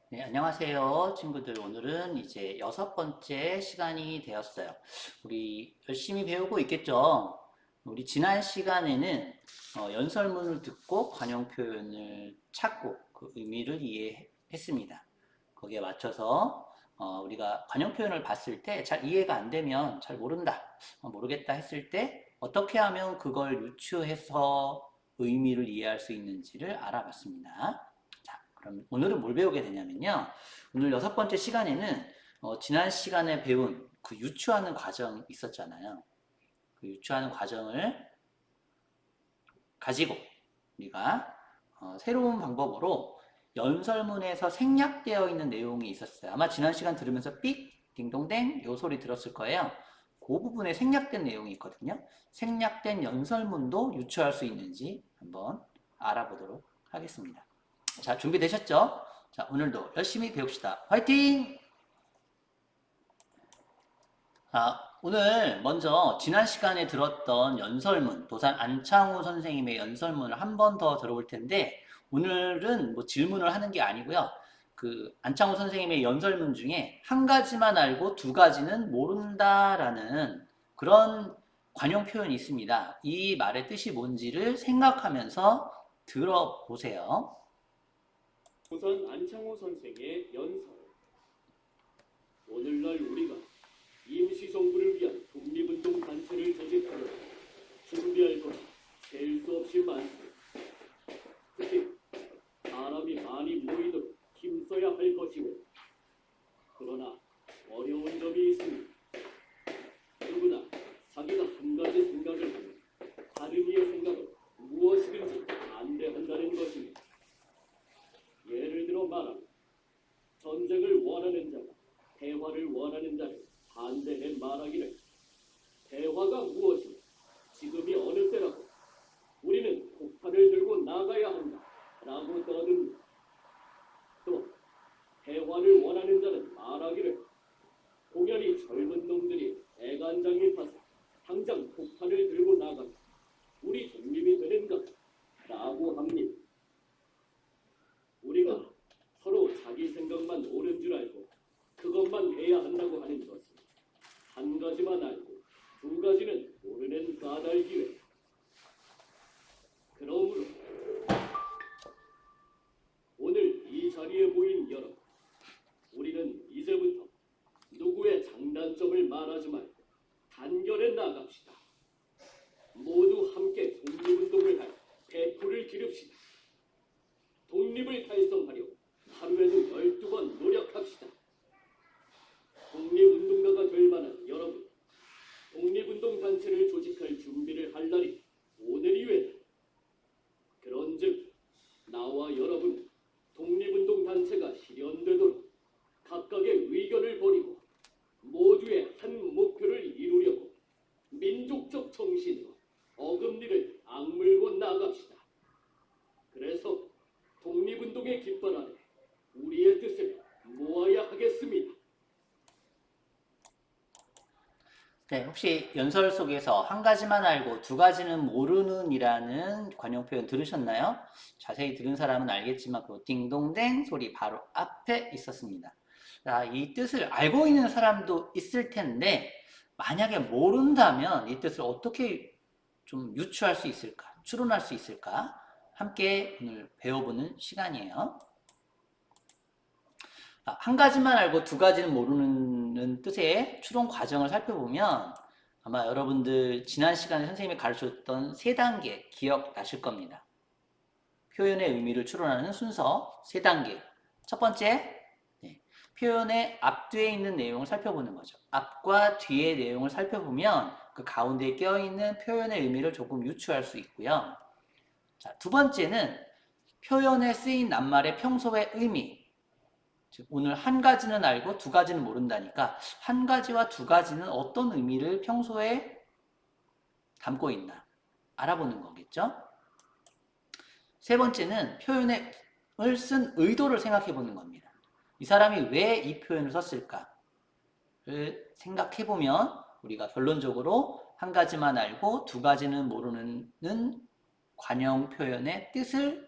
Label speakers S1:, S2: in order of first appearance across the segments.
S1: 네, 안녕하세요, 친구들. 오늘은 이제 6번째 시간이 되었어요. 우리 열심히 배우고 있겠죠? 우리 지난 시간에는 연설문을 듣고 관용 표현을 찾고 그 의미를 이해했습니다. 거기에 맞춰서 우리가 관용 표현을 봤을 때 잘 이해가 안 되면 잘 모른다, 모르겠다 했을 때 어떻게 하면 그걸 유추해서 의미를 이해할 수 있는지를 알아봤습니다. 그럼 오늘은 뭘 배우게 되냐면요. 오늘 6번째 시간에는 지난 시간에 배운 그 유추하는 과정 있었잖아요. 그 유추하는 과정을 가지고 우리가 새로운 방법으로 연설문에서 생략되어 있는 내용이 있었어요. 아마 지난 시간 들으면서 삑, 딩동댕 요 소리 들었을 거예요. 그 부분에 생략된 내용이 있거든요. 생략된 연설문도 유추할 수 있는지 한번 알아보도록 하겠습니다. 자, 준비되셨죠? 자, 오늘도 열심히 배웁시다. 화이팅! 오늘 먼저 지난 시간에 들었던 연설문, 도산 안창호 선생님의 연설문을 한 번 더 들어볼 텐데, 오늘은 뭐 질문을 하는 게 아니고요. 그 안창호 선생님의 연설문 중에 한 가지만 알고 두 가지는 모른다라는 그런 관용 표현이 있습니다. 이 말의 뜻이 뭔지를 생각하면서 들어보세요.
S2: 우선 안창호 선생의 연설. 오늘날 우리가 임시정부를 위한 독립운동 단체를 조직하려 준비할 것이 셀 수 없이 많습니다. 특히 사람이 많이 모이도록 힘써야 할 것이고, 그러나 어려운 점이 있습니다. 누구나 자기가 한 가지 생각을 하면 다른 이의 생각은 무엇이든지 반대한다는 것입니다. 예를 들어 말하면 전쟁을 원하는 자가 대화를 원하는 자를 반대해 말하기를, 대화가 무엇이며 지금이 어느 때라고, 우리는 폭탄을 들고 나가야 한다 라고 떠듭니다. 또 대화를 원하는 자는 말하기를, 공연히 젊은 놈들이 애간장이 타서 당장 폭탄을 들고 나가면 우리 독립이 되는가 라고 합니다. 우리가 서로 자기 생각만 옳은 줄 알고 그것만 해야 한다고 하는 것은 한 가지만 알고 두 가지는 모르는 까닭이에요. 그러므로 오늘 이 자리에 모인 여러분, 우리는 이제부터 누구의 장단점을 말하지 말고 단결해 나갑시다. 모두 함께 독립운동을 할 배포를 기릅시다. 독립을 달성하려 하루에도 12번 노력합시다. 독립운동가가 될 만한 여러분, 독립운동 단체를 조직할 준비를 할 날이 오늘이외다. 그런즉 나와 여러분, 독립운동 단체가 실현되도록 각각의 의견을 버리고 모두의 한 목표를 이루려고 민족적 정신으로 어금니를 악물고 나갑시다. 그래서 독립운동의 깃발 아래 우리의 뜻을 모아야 하겠습니다.
S1: 네, 혹시 연설 속에서 한 가지만 알고 두 가지는 모르는 이라는 관용 표현 들으셨나요? 자세히 들은 사람은 알겠지만 그 딩동댕 소리 바로 앞에 있었습니다. 자, 이 뜻을 알고 있는 사람도 있을 텐데 만약에 모른다면 이 뜻을 어떻게 좀 유추할 수 있을까? 추론할 수 있을까? 함께 오늘 배워보는 시간이에요. 한 가지만 알고 두 가지는 모르는 뜻의 추론 과정을 살펴보면 아마 여러분들 지난 시간에 선생님이 가르쳤던 세 단계 기억나실 겁니다. 표현의 의미를 추론하는 순서 세 단계. 첫 번째, 표현의 앞뒤에 있는 내용을 살펴보는 거죠. 앞과 뒤의 내용을 살펴보면 그 가운데에 껴있는 표현의 의미를 조금 유추할 수 있고요. 자, 두 번째는 표현에 쓰인 낱말의 평소의 의미. 즉 오늘 한 가지는 알고 두 가지는 모른다니까 한 가지와 두 가지는 어떤 의미를 평소에 담고 있나 알아보는 거겠죠. 세 번째는 표현을 쓴 의도를 생각해 보는 겁니다. 이 사람이 왜 이 표현을 썼을까를 생각해 보면 우리가 결론적으로 한 가지만 알고 두 가지는 모르는 관용 표현의 뜻을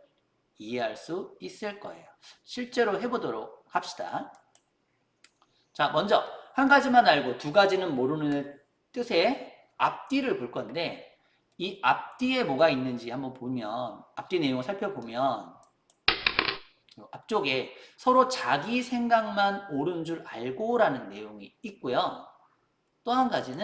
S1: 이해할 수 있을 거예요. 실제로 해보도록 합시다. 자, 먼저 한 가지만 알고 두 가지는 모르는 뜻의 앞뒤를 볼 건데 이 앞뒤에 뭐가 있는지 한번 보면 앞뒤 내용을 살펴보면 앞쪽에 서로 자기 생각만 옳은 줄 알고라는 내용이 있고요. 또 한 가지는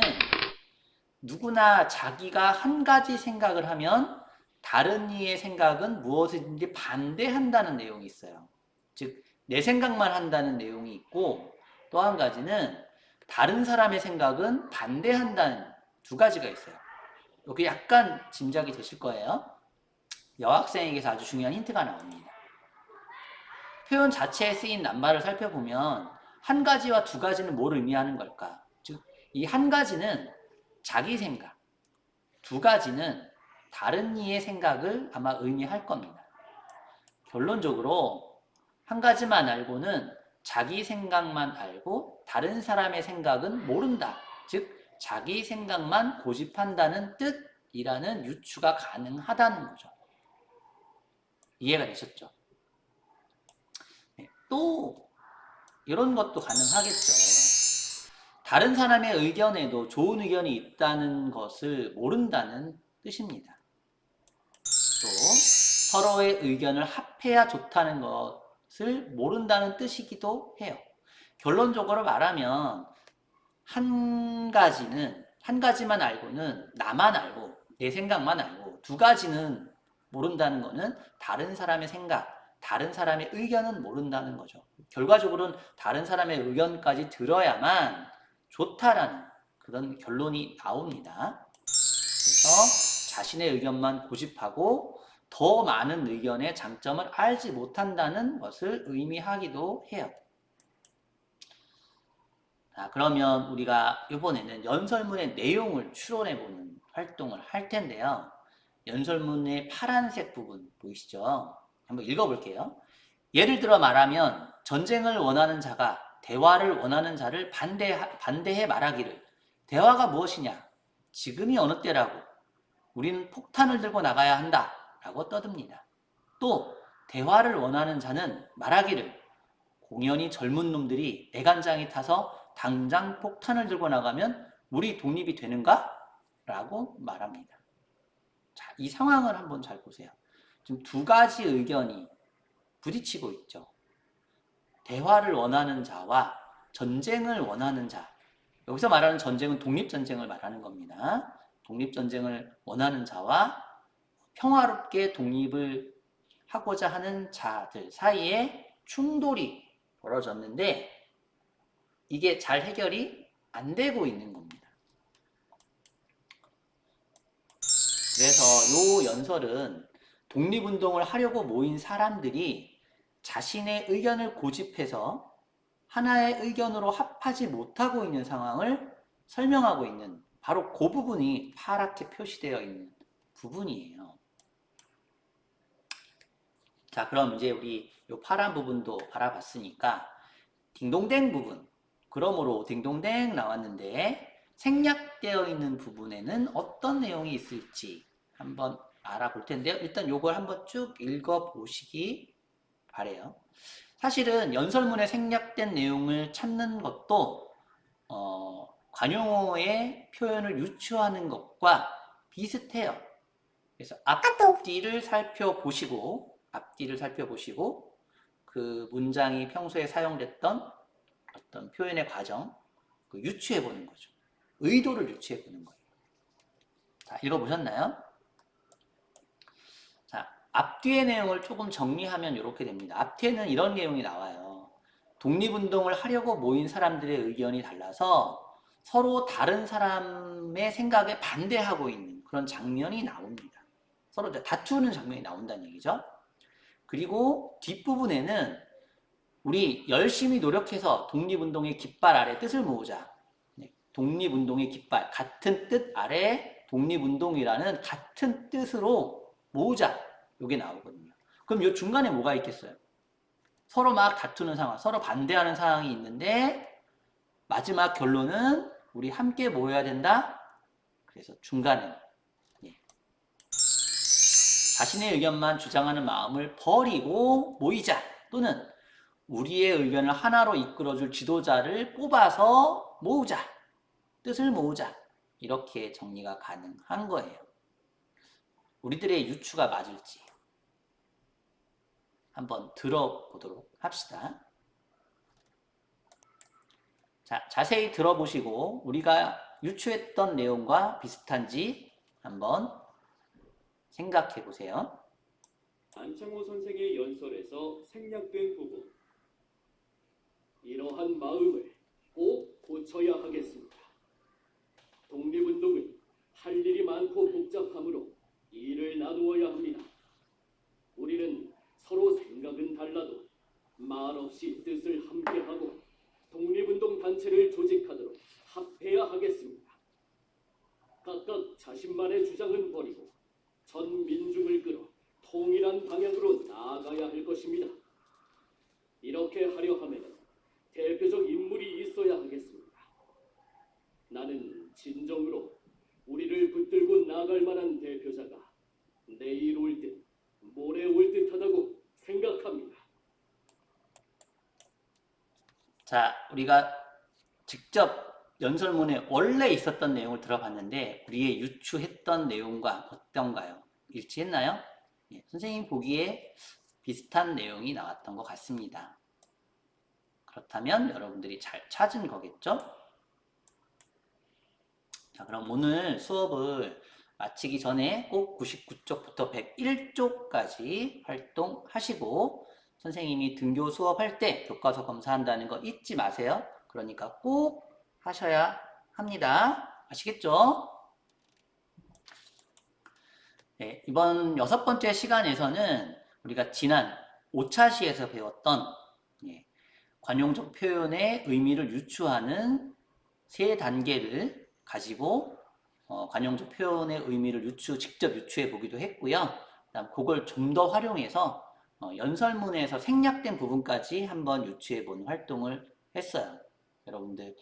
S1: 누구나 자기가 한 가지 생각을 하면 다른 이의 생각은 무엇이든지 반대한다는 내용이 있어요. 즉, 내 생각만 한다는 내용이 있고 또 한 가지는 다른 사람의 생각은 반대한다는 두 가지가 있어요. 여기 약간 짐작이 되실 거예요. 여학생에게서 아주 중요한 힌트가 나옵니다. 표현 자체에 쓰인 낱말을 살펴보면 한 가지와 두 가지는 뭘 의미하는 걸까? 즉, 이 한 가지는 자기 생각, 두 가지는 다른 이의 생각을 아마 의미할 겁니다. 결론적으로 한 가지만 알고는 자기 생각만 알고 다른 사람의 생각은 모른다. 즉, 자기 생각만 고집한다는 뜻이라는 유추가 가능하다는 거죠. 이해가 되셨죠? 네, 또 이런 것도 가능하겠죠. 다른 사람의 의견에도 좋은 의견이 있다는 것을 모른다는 뜻입니다. 또 서로의 의견을 합해야 좋다는 것을 모른다는 뜻이기도 해요. 결론적으로 말하면 한 가지만 알고는 나만 알고 내 생각만 알고 두 가지는 모른다는 것은 다른 사람의 생각, 다른 사람의 의견은 모른다는 거죠. 결과적으로는 다른 사람의 의견까지 들어야만 좋다라는 그런 결론이 나옵니다. 그래서 자신의 의견만 고집하고 더 많은 의견의 장점을 알지 못한다는 것을 의미하기도 해요. 자, 그러면 우리가 이번에는 연설문의 내용을 추론해보는 활동을 할 텐데요. 연설문의 파란색 부분 보이시죠? 한번 읽어볼게요. 예를 들어 말하면 전쟁을 원하는 자가 대화를 원하는 자를 반대해 말하기를 대화가 무엇이냐? 지금이 어느 때라고? 우리는 폭탄을 들고 나가야 한다. 라고 떠듭니다. 또 대화를 원하는 자는 말하기를 공연히 젊은 놈들이 애간장이 타서 당장 폭탄을 들고 나가면 우리 독립이 되는가? 라고 말합니다. 자, 이 상황을 한번 잘 보세요. 지금 두 가지 의견이 부딪히고 있죠. 대화를 원하는 자와 전쟁을 원하는 자. 여기서 말하는 전쟁은 독립전쟁을 말하는 겁니다. 독립전쟁을 원하는 자와 평화롭게 독립을 하고자 하는 자들 사이에 충돌이 벌어졌는데 이게 잘 해결이 안 되고 있는 겁니다. 그래서 이 연설은 독립운동을 하려고 모인 사람들이 자신의 의견을 고집해서 하나의 의견으로 합하지 못하고 있는 상황을 설명하고 있는 바로 그 부분이 파랗게 표시되어 있는 부분이에요. 자, 그럼 이제 우리 이 파란 부분도 알아봤으니까 딩동댕 부분, 그러므로 딩동댕 나왔는데 생략되어 있는 부분에는 어떤 내용이 있을지 한번 알아볼 텐데요. 일단 이걸 한번 쭉 읽어보시기 바래요. 사실은 연설문에 생략된 내용을 찾는 것도 관용어의 표현을 유추하는 것과 비슷해요. 그래서 앞뒤를 살펴보시고 그 문장이 평소에 사용됐던 어떤 표현의 과정 유추해 보는 거죠. 의도를 유추해 보는 거예요. 자, 읽어보셨나요? 자, 앞뒤의 내용을 조금 정리하면 이렇게 됩니다. 앞뒤에는 이런 내용이 나와요. 독립운동을 하려고 모인 사람들의 의견이 달라서 서로 다른 사람의 생각에 반대하고 있는 그런 장면이 나옵니다. 서로 다투는 장면이 나온다는 얘기죠. 그리고 뒷부분에는 우리 열심히 노력해서 독립운동의 깃발 아래 뜻을 모으자. 독립운동의 깃발, 같은 뜻 아래 독립운동이라는 같은 뜻으로 모으자. 이게 나오거든요. 그럼 이 중간에 뭐가 있겠어요? 서로 막 다투는 상황, 서로 반대하는 상황이 있는데 마지막 결론은 우리 함께 모여야 된다. 그래서 중간에 자신의 의견만 주장하는 마음을 버리고 모이자. 또는 우리의 의견을 하나로 이끌어줄 지도자를 뽑아서 모으자. 뜻을 모으자. 이렇게 정리가 가능한 거예요. 우리들의 유추가 맞을지 한번 들어보도록 합시다. 자, 자세히 들어보시고 우리가 유추했던 내용과 비슷한지 한번 생각해 보세요.
S2: 안창호 선생의 연설에서 생략된 부분. 이러한 마음을 꼭 고쳐야 하겠습니다. 독립운동은 할 일이 많고 복잡하므로 일을 나누어야 합니다. 우리는 서로 생각은 달라도 말없이 뜻을 함께하고 독립운동 단체를 조직하도록 합해야 하겠습니다. 각각 자신만의 주장은 버리고 전 민중을 끌어 통일한 방향으로 나아가야 할 것입니다. 이렇게 하려 하면 대표적 인물이 있어야 하겠습니다. 나는 진정으로 우리를 붙들고 나아갈 만한 대표자가 내일 올 듯 모레 올 듯하다고 생각합니다.
S1: 자, 우리가 직접 연설문에 원래 있었던 내용을 들어봤는데 우리의 유추했던 내용과 어떤가요? 일치했나요? 예, 선생님 보기에 비슷한 내용이 나왔던 것 같습니다. 그렇다면 여러분들이 잘 찾은 거겠죠? 자, 그럼 오늘 수업을 마치기 전에 꼭 99쪽부터 101쪽까지 활동하시고 선생님이 등교 수업할 때 교과서 검사한다는 거 잊지 마세요. 그러니까 꼭 하셔야 합니다. 아시겠죠? 네, 이번 6번째 시간에서는 우리가 지난 5차 시에서 배웠던 관용적 표현의 의미를 유추하는 3단계를 가지고 관용적 표현의 의미를 직접 유추해 보기도 했고요. 그다음 그걸 좀 더 활용해서 연설문에서 생략된 부분까지 한번 유추해 보는 활동을 했어요. 여러분들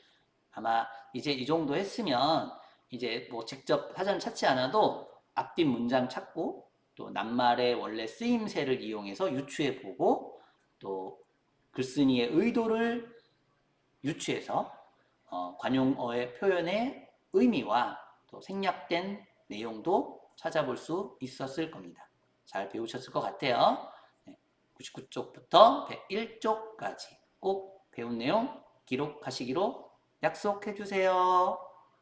S1: 아마 이제 이 정도 했으면 이제 뭐 직접 사전 찾지 않아도 앞뒤 문장 찾고 또 낱말의 원래 쓰임새를 이용해서 유추해 보고 또 글쓴이의 의도를 유추해서 관용어의 표현의 의미와 또 생략된 내용도 찾아볼 수 있었을 겁니다. 잘 배우셨을 것 같아요. 99쪽부터 101쪽까지 꼭 배운 내용 기록하시기로 약속해 주세요.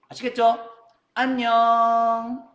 S1: 아시겠죠? 안녕!